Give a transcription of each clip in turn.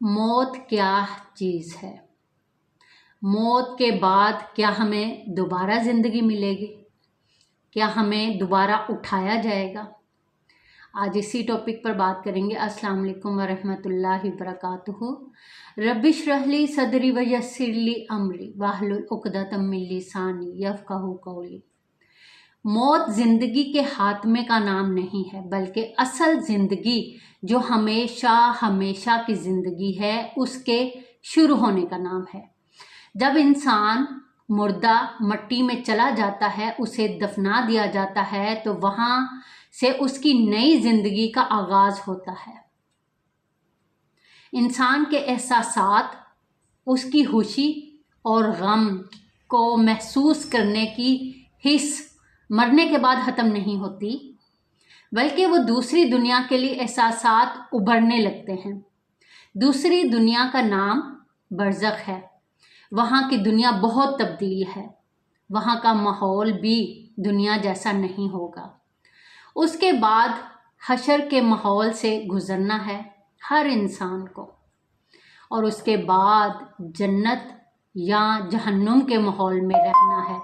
मौत क्या चीज़ है? मौत के बाद क्या हमें दोबारा ज़िंदगी मिलेगी? क्या हमें दोबारा उठाया जाएगा? आज इसी टॉपिक पर बात करेंगे। अस्सलाम वालेकुम वरहमतुल्लाहि वबरकातुहू। रब्बि इश्रह ली सदरी व यस्सिर ली अमरी वाहलुल उक़दतम मिन लिसानी यफ़क़हू क़ौली। मौत ज़िंदगी के खात्मे का नाम नहीं है, बल्कि असल ज़िंदगी जो हमेशा हमेशा की ज़िंदगी है उसके शुरू होने का नाम है। जब इंसान मुर्दा मट्टी में चला जाता है, उसे दफना दिया जाता है, तो वहाँ से उसकी नई ज़िंदगी का आगाज़ होता है। इंसान के एहसासात, उसकी खुशी और गम को महसूस करने की हिस्स मरने के बाद ख़त्म नहीं होती, बल्कि वो दूसरी दुनिया के लिए एहसासात उभरने लगते हैं। दूसरी दुनिया का नाम बरज़ख है। वहाँ की दुनिया बहुत तब्दील है। वहाँ का माहौल भी दुनिया जैसा नहीं होगा। उसके बाद हशर के माहौल से गुज़रना है हर इंसान को, और उसके बाद जन्नत या जहन्नुम के माहौल में रहना है।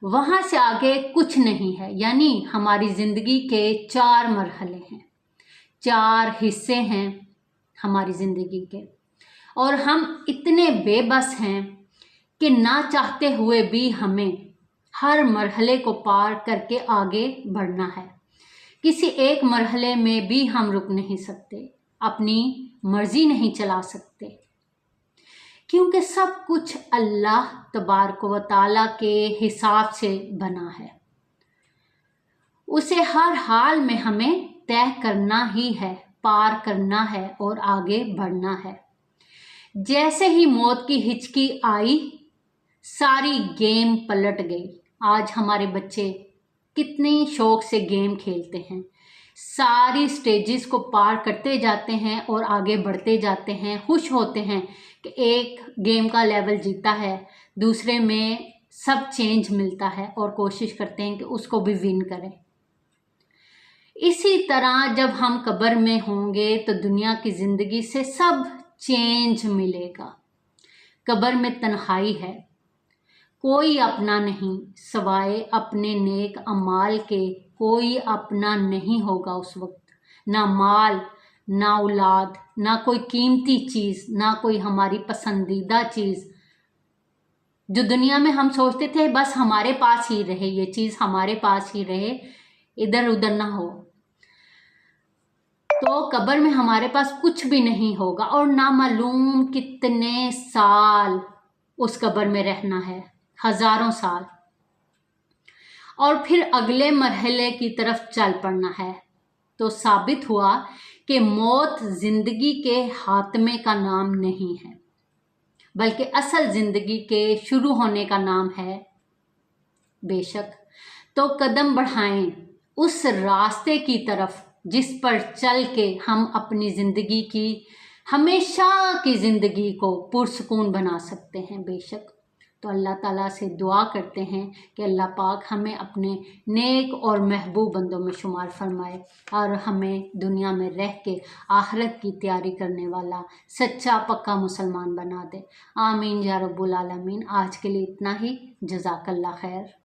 वहाँ से आगे कुछ नहीं है। यानी हमारी ज़िंदगी के 4 मरहले हैं, 4 हिस्से हैं हमारी ज़िंदगी के, और हम इतने बेबस हैं कि ना चाहते हुए भी हमें हर मरहले को पार करके आगे बढ़ना है। किसी एक मरहले में भी हम रुक नहीं सकते, अपनी मर्जी नहीं चला सकते, क्योंकि सब कुछ अल्लाह तबारक व तआला के हिसाब से बना है। उसे हर हाल में हमें तय करना ही है, पार करना है और आगे बढ़ना है। जैसे ही मौत की हिचकी आई, सारी गेम पलट गई। आज हमारे बच्चे कितने शौक से गेम खेलते हैं, सारी स्टेजेस को पार करते जाते हैं और आगे बढ़ते जाते हैं। खुश होते हैं कि एक गेम का लेवल जीता है, दूसरे में सब चेंज मिलता है, और कोशिश करते हैं कि उसको भी विन करें। इसी तरह जब हम कब्र में होंगे तो दुनिया की ज़िंदगी से सब चेंज मिलेगा। कब्र में तन्हाई है, कोई अपना नहीं सवाए अपने नेक अमाल के। कोई अपना नहीं होगा उस वक्त, ना माल, ना औलाद, ना कोई कीमती चीज़, ना कोई हमारी पसंदीदा चीज़ जो दुनिया में हम सोचते थे बस हमारे पास ही रहे, ये चीज़ हमारे पास ही रहे, इधर उधर ना हो। तो कब्र में हमारे पास कुछ भी नहीं होगा, और ना मालूम कितने साल उस कब्र में रहना है, हज़ारों साल, और फिर अगले मरहले की तरफ चल पड़ना है। तो साबित हुआ कि मौत ज़िंदगी के खात्मे का नाम नहीं है, बल्कि असल ज़िंदगी के शुरू होने का नाम है। बेशक तो कदम बढ़ाएं उस रास्ते की तरफ जिस पर चल के हम अपनी ज़िंदगी की हमेशा की ज़िंदगी को पुरसुकून बना सकते हैं। बेशक तो अल्लाह ताला से दुआ करते हैं कि अल्लाह पाक हमें अपने नेक और महबूब बंदों में शुमार फरमाए, और हमें दुनिया में रह के आखिरत की तैयारी करने वाला सच्चा पक्का मुसलमान बना दे। आमीन या रब्बुल आलमीन। आज के लिए इतना ही। जज़ाकल्लाह खैर।